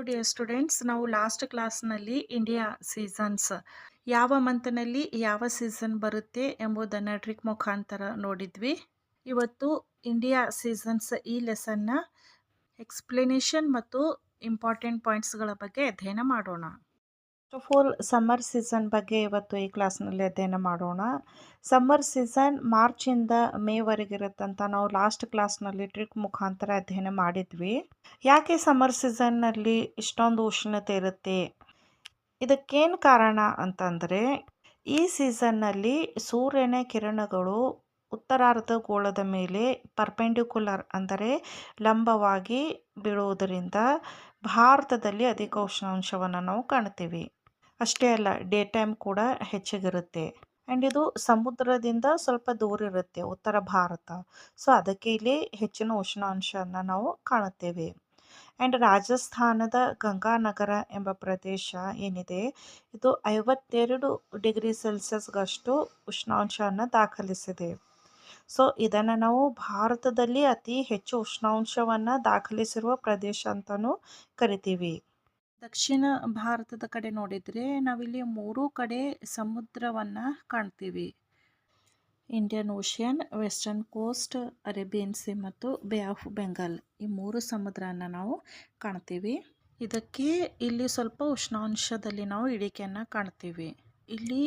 Dear students, ನಾವು last ಕ್ಲಾಸ್ನಲ್ಲಿ India seasons ಯಾವ ಮಂತ್ನಲ್ಲಿ ಯಾವ ಸೀಸನ್ ಬರುತ್ತೆ ಎಂಬುದನ್ನು ಟ್ರಿಕ್ ಮುಖಾಂತರ ನೋಡಿದ್ವಿ. ಇವತ್ತು ಇಂಡಿಯಾ ಸೀಸನ್ಸ್ ಈ ಲೆಸನ್ನ ಎಕ್ಸ್ಪ್ಲನೇಷನ್ ಮತ್ತು ಇಂಪಾರ್ಟೆಂಟ್ ಪಾಯಿಂಟ್ಸ್ಗಳ ಬಗ್ಗೆ ಅಧ್ಯಯನ ಮಾಡೋಣ. First of all summer season ಬಗ್ಗೆ ಇವತ್ತು ಈ ಕ್ಲಾಸ್ನಲ್ಲಿ ಅಧ್ಯಯನ ಮಾಡೋಣ. ಸಮ್ಮರ್ ಸೀಸನ್ ಮಾರ್ಚಿಂದ ಮೇವರೆಗೆ ಇರುತ್ತಂತ ನಾವು ಲಾಸ್ಟ್ ಕ್ಲಾಸ್ನಲ್ಲಿ ಟ್ರಿಕ್ ಮುಖಾಂತರ ಅಧ್ಯಯನ ಮಾಡಿದ್ವಿ. ಯಾಕೆ ಸಮ್ಮರ್ ಸೀಸನ್ನಲ್ಲಿ ಇಷ್ಟೊಂದು ಉಷ್ಣತೆ ಇರುತ್ತೆ, ಇದಕ್ಕೇನು ಕಾರಣ ಅಂತಂದರೆ ಈ ಸೀಸನ್ನಲ್ಲಿ ಸೂರ್ಯನ ಕಿರಣಗಳು ಉತ್ತರಾರ್ಧಗೋಳದ ಮೇಲೆ ಪರ್ಪೆಂಡಿಕ್ಯುಲರ್ ಅಂದರೆ ಲಂಬವಾಗಿ ಬೀಳುವುದರಿಂದ ಭಾರತದಲ್ಲಿ ಅಧಿಕ ಉಷ್ಣಾಂಶವನ್ನು ನಾವು ಕಾಣ್ತೀವಿ. ಅಷ್ಟೇ ಅಲ್ಲ, ಡೇ ಟೈಮ್ ಕೂಡ ಹೆಚ್ಚಿಗಿರುತ್ತೆ ಆ್ಯಂಡ್ ಇದು ಸಮುದ್ರದಿಂದ ಸ್ವಲ್ಪ ದೂರ ಇರುತ್ತೆ ಉತ್ತರ ಭಾರತ. ಸೊ ಅದಕ್ಕೆ ಇಲ್ಲಿ ಹೆಚ್ಚಿನ ಉಷ್ಣಾಂಶವನ್ನು ನಾವು ಕಾಣುತ್ತೇವೆ. ಆ್ಯಂಡ್ ರಾಜಸ್ಥಾನದ ಗಂಗಾನಗರ ಎಂಬ ಪ್ರದೇಶ ಏನಿದೆ, ಇದು 52 ಡಿಗ್ರಿ ಸೆಲ್ಸಿಯಸ್ಗಷ್ಟು ಉಷ್ಣಾಂಶವನ್ನು ದಾಖಲಿಸಿದೆ. ಸೊ ಇದನ್ನು ನಾವು ಭಾರತದಲ್ಲಿ ಅತಿ ಹೆಚ್ಚು ಉಷ್ಣಾಂಶವನ್ನು ದಾಖಲಿಸಿರುವ ಪ್ರದೇಶ ಅಂತಲೂ ಕರಿತೀವಿ. ದಕ್ಷಿಣ ಭಾರತದ ಕಡೆ ನೋಡಿದರೆ ನಾವಿಲ್ಲಿ 3 ಕಡೆ ಸಮುದ್ರವನ್ನು ಕಾಣ್ತೀವಿ. Indian ocean, western coast, Arabian sea ಮತ್ತು ಬೇ ಆಫ್ ಬೆಂಗಾಲ್, ಈ 3 ಸಮುದ್ರನ ನಾವು ಕಾಣ್ತೀವಿ. ಇದಕ್ಕೆ ಇಲ್ಲಿ ಸ್ವಲ್ಪ ಉಷ್ಣಾಂಶದಲ್ಲಿ ನಾವು ಇಳಿಕೆಯನ್ನು ಕಾಣ್ತೀವಿ. ಇಲ್ಲಿ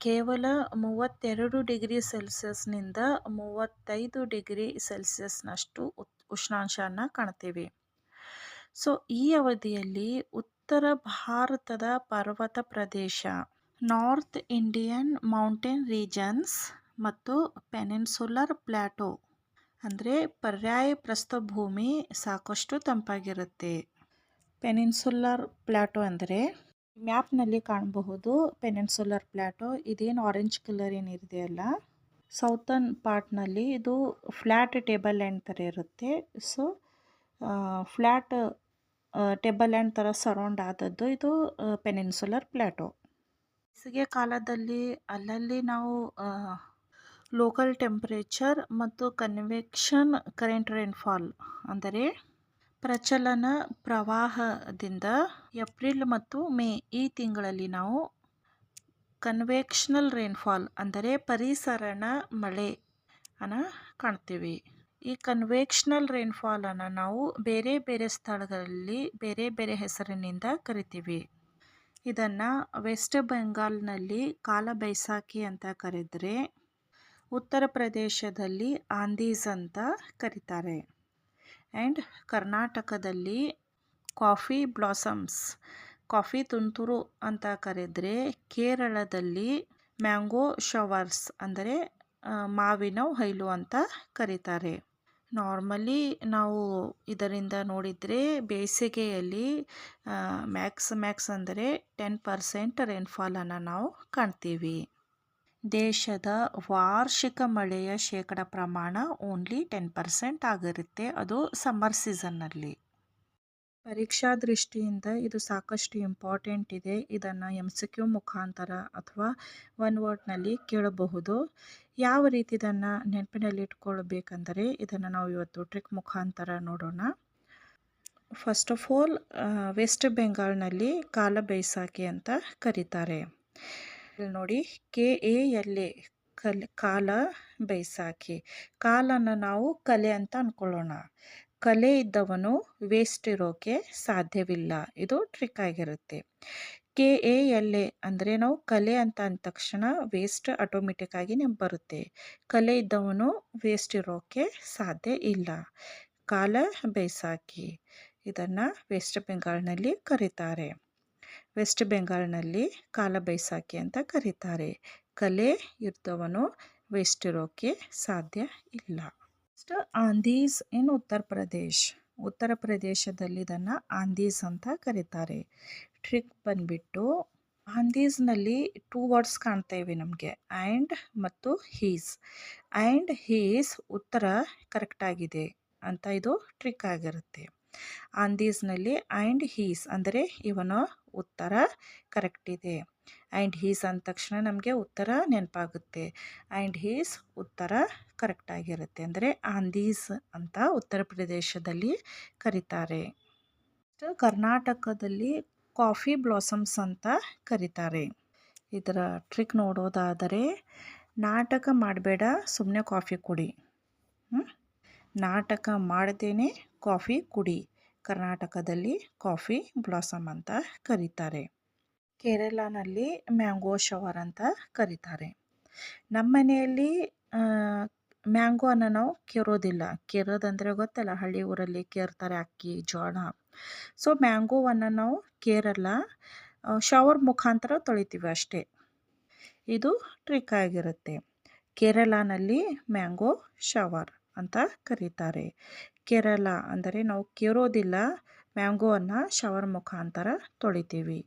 ಕೇವಲ 32 ಡಿಗ್ರಿ ಸೆಲ್ಸಿಯಸ್ನಿಂದ 35 ಡಿಗ್ರಿ ಸೆಲ್ಸಿಯಸ್ನಷ್ಟು ಉಷ್ಣಾಂಶವನ್ನು ಕಾಣ್ತೀವಿ. ಸೊ ಈ ಅವಧಿಯಲ್ಲಿ ಉತ್ತರ ಭಾರತದ ಪರ್ವತ ಪ್ರದೇಶ, ನಾರ್ತ್ ಇಂಡಿಯನ್ ಮೌಂಟೇನ್ ರೀಜನ್ಸ್ ಮತ್ತು ಪೆನಿನ್ಸುಲರ್ ಪ್ಲಾಟೋ ಅಂದರೆ ಪರ್ಯಾಯ ಪ್ರಸ್ಥಭೂಮಿ ಸಾಕಷ್ಟು ತಂಪಾಗಿರುತ್ತೆ. ಪೆನಿನ್ಸುಲರ್ ಪ್ಲಾಟೋ ಅಂದರೆ ಮ್ಯಾಪ್ನಲ್ಲಿ ಕಾಣಬಹುದು. ಪೆನಿನ್ಸುಲರ್ ಪ್ಲಾಟೋ ಇದೇನು ಆರೆಂಜ್ ಕಲರ್ ಏನಿದೆಯಲ್ಲ, ಸೌತರ್ನ್ ಪಾರ್ಟ್ನಲ್ಲಿ ಇದು ಫ್ಲ್ಯಾಟ್ ಟೇಬಲ್ ಲ್ಯಾಂಡ್ ಥರ ಇರುತ್ತೆ. ಸೊ ಫ್ಲ್ಯಾಟ್ ಟೇಬಲ್ ಲ್ಯಾಂಡ್ ಥರ ಸರೌಂಡ್ ಆದದ್ದು ಇದು ಪೆನಿನ್ಸುಲರ್ ಪ್ಲಾಟೋ. ಬೇಸಿಗೆ ಕಾಲದಲ್ಲಿ ಅಲ್ಲಲ್ಲಿ ನಾವು ಲೋಕಲ್ ಟೆಂಪರೇಚರ್ ಮತ್ತು ಕನ್ವೆಕ್ಷನ್ ಕರೆಂಟ್ ರೈನ್ಫಾಲ್ ಅಂದರೆ ಪ್ರಚಲನ ಪ್ರವಾಹದಿಂದ ಏಪ್ರಿಲ್ ಮತ್ತು ಮೇ ಈ ತಿಂಗಳಲ್ಲಿ ನಾವು ಕನ್ವೆಕ್ಷನಲ್ ರೈನ್ಫಾಲ್ ಅಂದರೆ ಪರಿಸರಣ ಮಳೆ ಅನ್ನು ಕಾಣ್ತೀವಿ. ಈ ಕನ್ವೆಕ್ಷನಲ್ ರೈನ್ಫಾಲನ್ನು ನಾವು ಬೇರೆ ಬೇರೆ ಸ್ಥಳಗಳಲ್ಲಿ ಬೇರೆ ಬೇರೆ ಹೆಸರಿನಿಂದ ಕರಿತೀವಿ. ಇದನ್ನು ವೆಸ್ಟ್ ಬೆಂಗಾಲ್ನಲ್ಲಿ ಕಾಲಬೈಸಾಖಿ ಅಂತ ಕರೆದರೆ, ಉತ್ತರ ಪ್ರದೇಶದಲ್ಲಿ ಆಂದೀಸ್ ಅಂತ ಕರೀತಾರೆ. ಆ್ಯಂಡ್ ಕರ್ನಾಟಕದಲ್ಲಿ ಕಾಫಿ ಬ್ಲಾಸಮ್ಸ್, ಕಾಫಿ ತುಂತುರು ಅಂತ ಕರೆದರೆ, ಕೇರಳದಲ್ಲಿ ಮ್ಯಾಂಗೋ ಶವರ್ಸ್ ಅಂದರೆ ಮಾವಿನ ಹೊಯ್ಲು ಅಂತ ಕರೀತಾರೆ. ನಾರ್ಮಲಿ ನಾವು ಇದರಿಂದ ನೋಡಿದರೆ ಬೇಸಿಗೆಯಲ್ಲಿ ಮ್ಯಾಕ್ಸ್ ಅಂದರೆ 10% ರೈನ್ಫಾಲನ್ನು ನಾವು ಕಾಣ್ತೀವಿ. ದೇಶದ ವಾರ್ಷಿಕ ಮಳೆಯ ಶೇಕಡ ಪ್ರಮಾಣ ಓನ್ಲಿ 10% ಆಗಿರುತ್ತೆ, ಅದು ಸಮ್ಮರ್ ಸೀಸನ್ನಲ್ಲಿ. ಪರೀಕ್ಷಾ ದೃಷ್ಟಿಯಿಂದ ಇದು ಸಾಕಷ್ಟು ಇಂಪಾರ್ಟೆಂಟ್ ಇದೆ. ಇದನ್ನು MCQ ಮುಖಾಂತರ ಅಥವಾ ಒನ್ ವರ್ಡ್ನಲ್ಲಿ ಕೇಳಬಹುದು. ಯಾವ ರೀತಿ ಇದನ್ನು ನೆನಪಿನಲ್ಲಿ ಇಟ್ಕೊಳ್ಬೇಕಂದರೆ ಇದನ್ನು ನಾವು ಇವತ್ತು ಟ್ರಿಕ್ ಮುಖಾಂತರ ನೋಡೋಣ. ಫಸ್ಟ್ ಆಫ್ ಆಲ್ ವೆಸ್ಟ್ ಬೆಂಗಾಲ್ನಲ್ಲಿ ಕಾಲಬೈಸಾಖಿ ಅಂತ ಕರೀತಾರೆ. ಇಲ್ಲಿ ನೋಡಿ, KALA ಕಾಲ ಬೈಸಾಖಿ. ಕಾಲನ್ನು ನಾವು ಕಲೆ ಅಂತ ಅಂದ್ಕೊಳ್ಳೋಣ. ಕಲೆ ಇದ್ದವನು ವೇಸ್ಟ್ ಇರೋಕೆ ಸಾಧ್ಯವಿಲ್ಲ, ಇದು ಟ್ರಿಕ್ ಆಗಿರುತ್ತೆ. KALA ಅಂದರೆ ನಾವು ಕಲೆ ಅಂತ ಅಂದ ತಕ್ಷಣ ವೇಸ್ಟ್ ಆಟೋಮೆಟಿಕ್ ಆಗಿ ನಿಮ್ಗೆ ಬರುತ್ತೆ. ಕಲೆ ಇದ್ದವನು ವೇಸ್ಟ್ ಇರೋಕೆ ಸಾಧ್ಯ ಇಲ್ಲ. ಕಾಲ ಬೈಸಾಖಿ ಇದನ್ನು ವೆಸ್ಟ್ ಬೆಂಗಾಲ್ನಲ್ಲಿ ಕರೀತಾರೆ. ವೆಸ್ಟ್ ಬೆಂಗಾಲ್ನಲ್ಲಿ ಕಾಲಬೈಸಾಖಿ ಅಂತ ಕರೀತಾರೆ. ಕಲೆ ಇದ್ದವನು ವೇಸ್ಟ್ ಇರೋಕೆ ಸಾಧ್ಯ ಇಲ್ಲ. ನೆಕ್ಸ್ಟ್ ಆಂದೀಸ್ ಇನ್ ಉತ್ತರ ಪ್ರದೇಶ್. ಉತ್ತರ ಪ್ರದೇಶದಲ್ಲಿ ಇದನ್ನು ಆಂದೀಸ್ ಅಂತ ಕರೀತಾರೆ. ಟ್ರಿಕ್ ಬಂದ್ಬಿಟ್ಟು ಆಂದೀಸ್ನಲ್ಲಿ 2 ವರ್ಡ್ಸ್ ಕಾಣ್ತೇವೆ ನಮಗೆ, ಆ್ಯಂಡ್ ಮತ್ತು ಹೀಸ್. ಆ್ಯಂಡ್ ಹೀಸ್ ಉತ್ತರ ಕರೆಕ್ಟಾಗಿದೆ ಅಂತ ಇದು ಟ್ರಿಕ್ ಆಗಿರುತ್ತೆ. ಆಂದೀಸ್ನಲ್ಲಿ ಆ್ಯಂಡ್ ಹೀಸ್ ಅಂದರೆ ಇವನ ಉತ್ತರ ಕರೆಕ್ಟ್ ಇದೆ. ಆ್ಯಂಡ್ ಹೀಸ್ ಅಂದ ತಕ್ಷಣ ನಮಗೆ ಉತ್ತರ ನೆನಪಾಗುತ್ತೆ. ಆ್ಯಂಡ್ ಹೀಸ್ ಉತ್ತರ ಕರೆಕ್ಟಾಗಿರುತ್ತೆ ಅಂದರೆ ಆಂದೀಸ್ ಅಂತ ಉತ್ತರ ಪ್ರದೇಶದಲ್ಲಿ ಕರೀತಾರೆ. ಕರ್ನಾಟಕದಲ್ಲಿ ಕಾಫಿ ಬ್ಲಾಸಮ್ಸ್ ಅಂತ ಕರೀತಾರೆ. ಇದರ ಟ್ರಿಕ್ ನೋಡೋದಾದರೆ, ನಾಟಕ ಮಾಡಬೇಡ, ಸುಮ್ಮನೆ ಕಾಫಿ ಕುಡಿ. ನಾಟಕ ಮಾಡದೇನೆ ಕಾಫಿ ಕುಡಿ. ಕರ್ನಾಟಕದಲ್ಲಿ ಕಾಫಿ ಬ್ಲಾಸಮ್ ಅಂತ ಕರೀತಾರೆ. ಕೇರಳನಲ್ಲಿ ಮ್ಯಾಂಗೋ ಶವರ್ ಅಂತ ಕರೀತಾರೆ. ನಮ್ಮ ಮನೆಯಲ್ಲಿ ಮ್ಯಾಂಗೋನ ನಾವು ಕೇರೋದಿಲ್ಲ. ಕೇರೋದಂದರೆ ಗೊತ್ತಲ್ಲ, ಹಳ್ಳಿ ಊರಲ್ಲಿ ಕೇರ್ತಾರೆ ಅಕ್ಕಿ ಜೋಳ. ಸೊ ಮ್ಯಾಂಗೋವನ್ನು ನಾವು ಕೇರಲ್ಲ, ಶವರ್ ಮುಖಾಂತರ ತೊಳಿತೀವಿ ಅಷ್ಟೇ. ಇದು ಟ್ರಿಕ್ ಆಗಿರುತ್ತೆ. ಕೇರಳನಲ್ಲಿ ಮ್ಯಾಂಗೋ ಶವರ್ ಅಂತ ಕರೀತಾರೆ. ಕೇರಳ ಅಂದರೆ ನಾವು ಕೇರೋದಿಲ್ಲ, ಮ್ಯಾಂಗೋವನ್ನು ಶವರ್ ಮುಖಾಂತರ ತೊಳಿತೀವಿ.